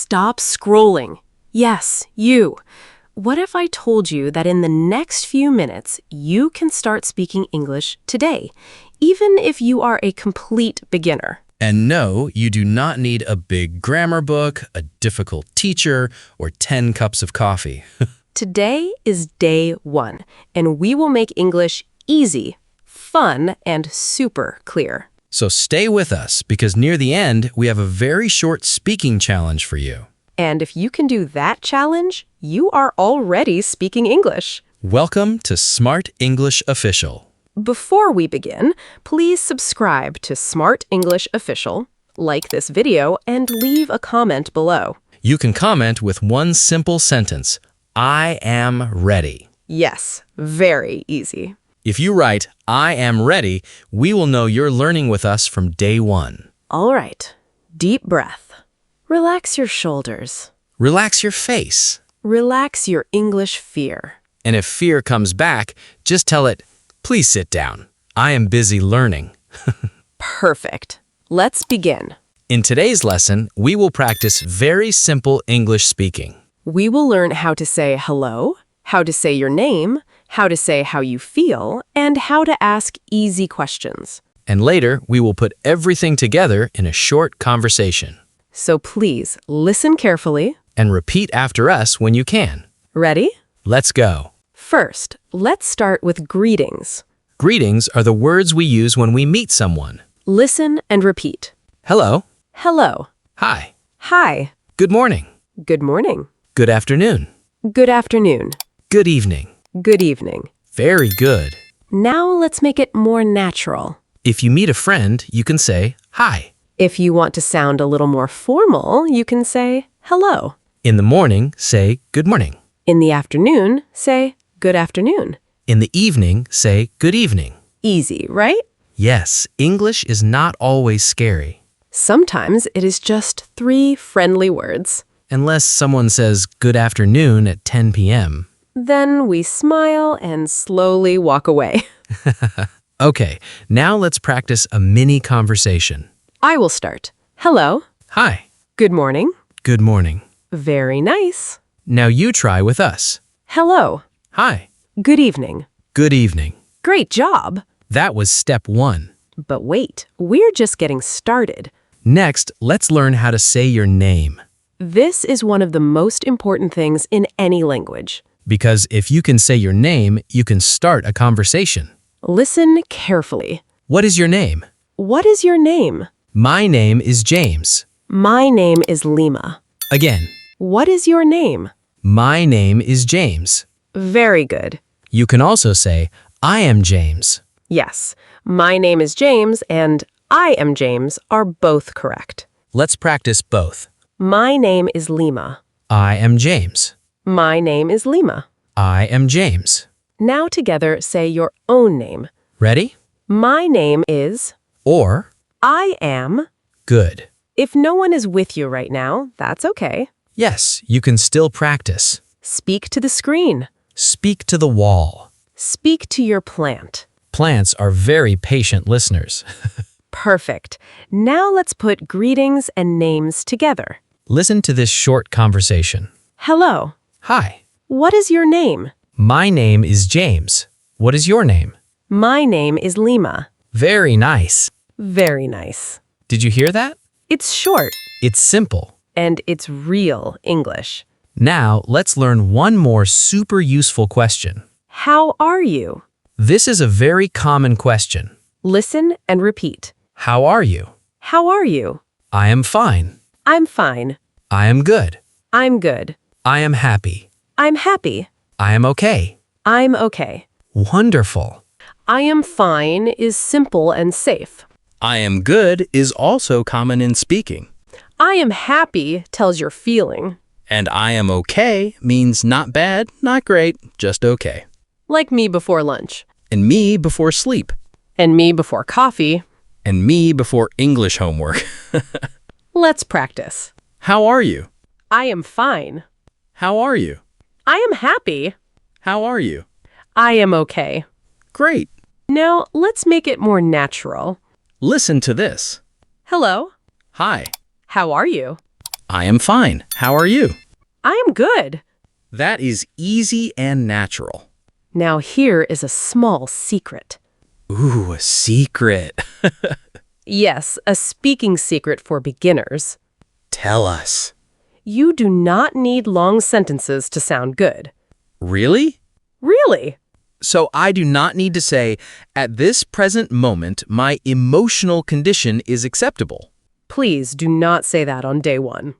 stop scrolling. Yes, you. What if I told you that in the next few minutes, you can start speaking English today, even if you are a complete beginner? And no, you do not need a big grammar book, a difficult teacher, or 10 cups of coffee. Today is day 1, and we will make English easy, fun, and super clear. So stay with us, because near the end, we have a very short speaking challenge for you. And if you can do that challenge, you are already speaking English. Welcome to Smart English Official. Before we begin, please subscribe to Smart English Official, like this video, and leave a comment below. You can comment with one simple sentence, I am ready. Yes, very easy. If you write, I am ready, we will know you're learning with us from day 1. All right, deep breath. Relax your shoulders. Relax your face. Relax your English fear. And if fear comes back, just tell it, please sit down. I am busy learning. Perfect. Let's begin. In today's lesson, we will practice very simple English speaking. We will learn how to say hello, how to say your name, how to say how you feel, and how to ask easy questions. And later, we will put everything together in a short conversation. So please listen carefully. And repeat after us when you can. Ready? Let's go. First, let's start with greetings. Greetings are the words we use when we meet someone. Listen and repeat. Hello. Hello. Hi. Hi. Good morning. Good morning. Good afternoon. Good afternoon. Good evening. Good evening. Very good. Now let's make it more natural. If you meet a friend, you can say, hi. If you want to sound a little more formal, you can say hello. In the morning, say good morning. In the afternoon, say good afternoon. In the evening, say good evening. Easy, right? Yes, English is not always scary. Sometimes it is just 3 friendly words. Unless someone says good afternoon at 10 p.m. Then we smile and slowly walk away. Okay, now let's practice a mini conversation. I will start. Hello. Hi. Good morning. Good morning. Very nice. Now you try with us. Hello. Hi. Good evening. Good evening. Great job. That was step 1. But wait, we're just getting started. Next, let's learn how to say your name. This is one of the most important things in any language. Because if you can say your name, you can start a conversation. Listen carefully. What is your name? What is your name? My name is James. My name is Lima. Again. What is your name? My name is James. Very good. You can also say, I am James. Yes, my name is James and I am James are both correct. Let's practice both. My name is Lima. I am James. My name is Lima. I am James. Now together say your own name. Ready? My name is... Or... I am... Good. If no one is with you right now, that's okay. Yes, you can still practice. Speak to the screen. Speak to the wall. Speak to your plant. Plants are very patient listeners. Perfect. Now let's put greetings and names together. Listen to this short conversation. Hello. Hi. What is your name? My name is James. What is your name? My name is Lima. Very nice. Very nice. Did you hear that? It's short. It's simple. And it's real English. Now, let's learn one more super useful question. How are you? This is a very common question. Listen and repeat. How are you? How are you? I am fine. I'm fine. I am good. I'm good. I am happy. I'm happy. I am okay. I'm okay. Wonderful. I am fine is simple and safe. I am good is also common in speaking. I am happy tells your feeling. And I am okay means not bad, not great, just okay. Like me before lunch. And me before sleep. And me before coffee. And me before English homework. Let's practice. How are you? I am fine. How are you? I am happy. How are you? I am okay. Great. Now, let's make it more natural. Listen to this. Hello. Hi. How are you? I am fine. How are you? I am good. That is easy and natural. Now here is a small secret. Ooh, a secret. Yes, a speaking secret for beginners. Tell us. You do not need long sentences to sound good. Really? Really? So I do not need to say, at this present moment, my emotional condition is acceptable. Please do not say that on day one.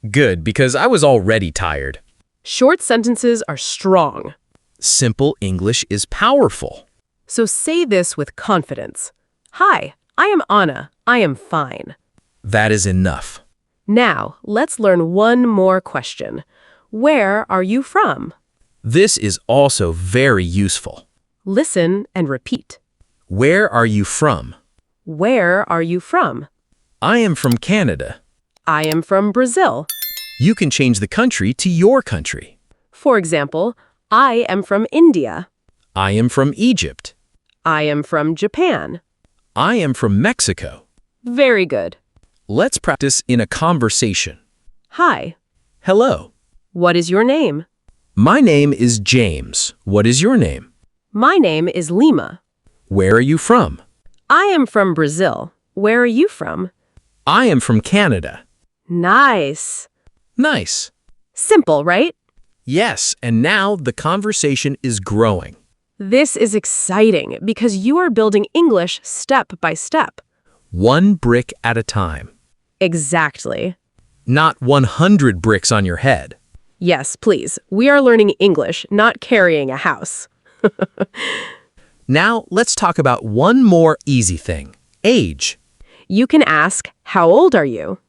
Good, because I was already tired. Short sentences are strong. Simple English is powerful. So say this with confidence. Hi, I am Anna. I am fine. That is enough. Now, let's learn one more question. Where are you from? This is also very useful. Listen and repeat. Where are you from? Where are you from? I am from Canada. I am from Brazil. You can change the country to your country. For example, I am from India. I am from Egypt. I am from Japan. I am from Mexico. Very good. Let's practice in a conversation. Hi. Hello. What is your name? My name is James. What is your name? My name is Lima. Where are you from? I am from Brazil. Where are you from? I am from Canada. Nice. Nice. Simple, right? Yes, and now the conversation is growing. This is exciting because you are building English step by step. One brick at a time. Exactly. Not 100 bricks on your head. Yes, please. We are learning English, not carrying a house. Now, let's talk about one more easy thing. Age. You can ask, how old are you?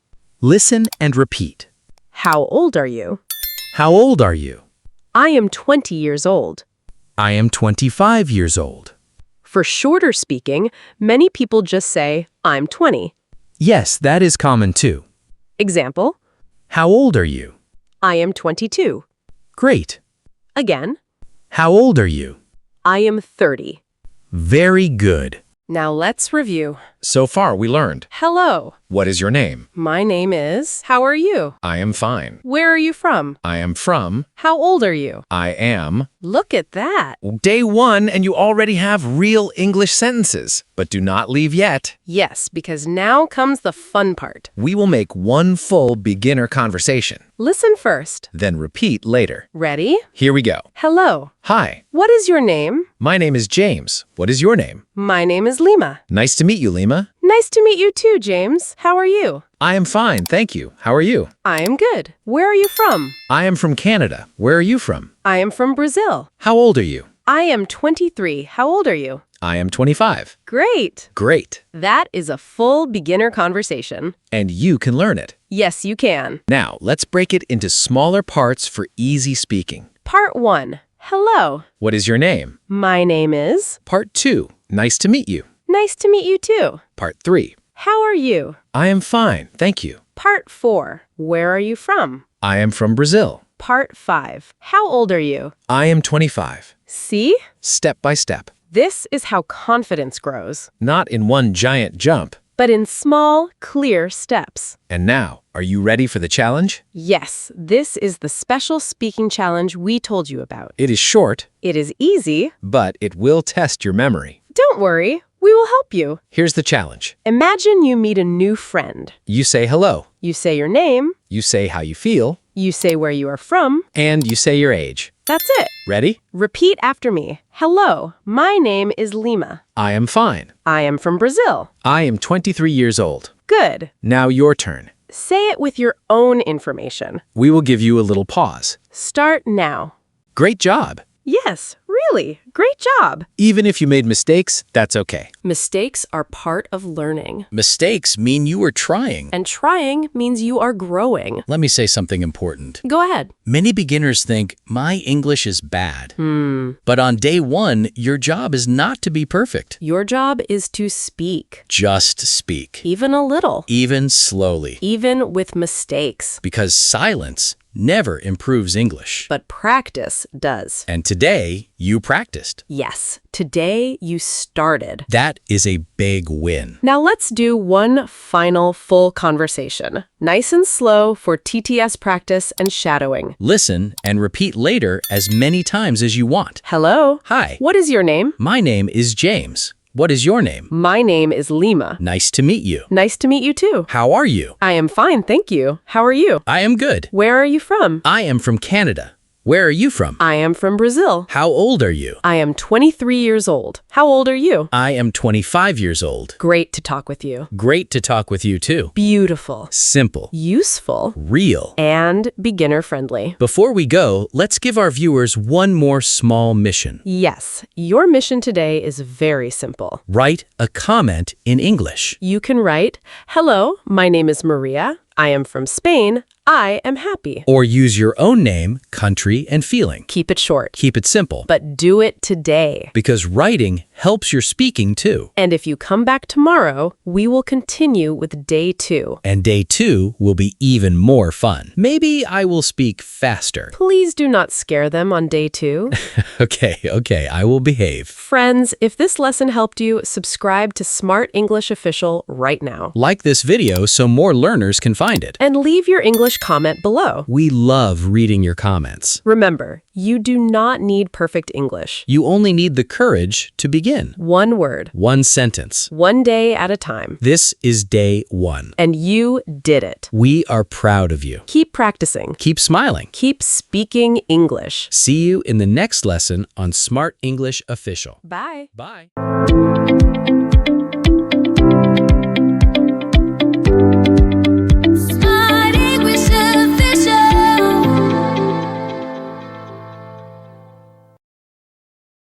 Listen and repeat. How old are you? How old are you? I am 20 years old. I am 25 years old. For shorter speaking, many people just say, I'm 20. Yes, that is common too. Example, How old are you? I am 22. Great. Again, How old are you? I am 30. Very good. Now let's review. So far, we learned. Hello, What is your name? my name is. How are you? I am fine. Where are you from? I am from. How old are you? I am. Look at that. Day one, and you already have real English sentences. But do not leave yet. Yes, because now comes the fun part. We will make one full beginner conversation, Listen first. then repeat later. Ready? Here we go. Hello. Hi, What is your name? my name is James. What is your name? My name is Lima. Nice to meet you, Lima. Nice to meet you too, James. How are you? I am fine, thank you. How are you? I am good. Where are you from? I am from Canada. Where are you from? I am from Brazil. How old are you? I am 23. How old are you? I am 25. Great. Great. That is a full beginner conversation. And you can learn it. Yes, you can. Now, let's break it into smaller parts for easy speaking. Part 1. Hello. What is your name? My name is. Part 2. Nice to meet you. Nice to meet you too. Part 3. How are you? I am fine, thank you. Part 4. Where are you from? I am from Brazil. Part 5. How old are you? I am 25. See? Step by step. This is how confidence grows, Not in one giant jump. but in small, clear steps. And now, are you ready for the challenge? Yes, this is the special speaking challenge we told you about. It is short, It is easy. but it will test your memory. Don't worry, we will help you. Here's the challenge. Imagine you meet a new friend. You say hello. You say your name, You say how you feel. you say where you are from. And you say your age. That's it. Ready? Repeat after me. Hello, my name is Lima. I am fine. I am from Brazil. I am 23 years old. Good. Now your turn. Say it with your own information. We will give you a little pause. Start now. Great job. Yes, really. Great job. Even if you made mistakes, that's okay. Mistakes are part of learning. Mistakes mean you are trying. And trying means you are growing. Let me say something important. Go ahead. Many beginners think, my English is bad. But on day one, your job is not to be perfect. Your job is to speak. Just speak. Even a little. Even slowly. Even with mistakes. Because silence never improves English. But practice does. And today, you practiced. Yes, today you started. That is a big win. Now let's do one final full conversation. Nice and slow for TTS practice and shadowing. Listen and repeat later as many times as you want. Hello? Hi. What is your name? My name is James. What is your name? My name is Lima. Nice to meet you. Nice to meet you too. How are you? I am fine, thank you. How are you? I am good. Where are you from? I am from Canada. Where are you from? I am from Brazil. How old are you? I am 23 years old. How old are you? I am 25 years old. Great to talk with you. Great to talk with you too. Beautiful. Simple. Useful. Real. And beginner-friendly. Before we go, let's give our viewers one more small mission. Yes, your mission today is very simple. Write a comment in English. You can write, "Hello, my name is Maria. I am from Spain. I am happy." Or use your own name, country, and feeling. Keep it short, Keep it simple. but do it today. Because writing helps your speaking too. And if you come back tomorrow, we will continue with day 2. And day 2 will be even more fun. Maybe I will speak faster. Please do not scare them on day 2. Okay, I will behave. Friends, if this lesson helped you, subscribe to Smart English Official right now. Like this video so more learners can find it. And leave your English comment below. We love reading your comments. Remember, you do not need perfect English. You only need the courage to begin. One word, One sentence. one day at a time. This is day 1. And you did it. We are proud of you. Keep practicing. Keep smiling. Keep speaking English. See you in the next lesson on Smart English Official. Bye. Bye.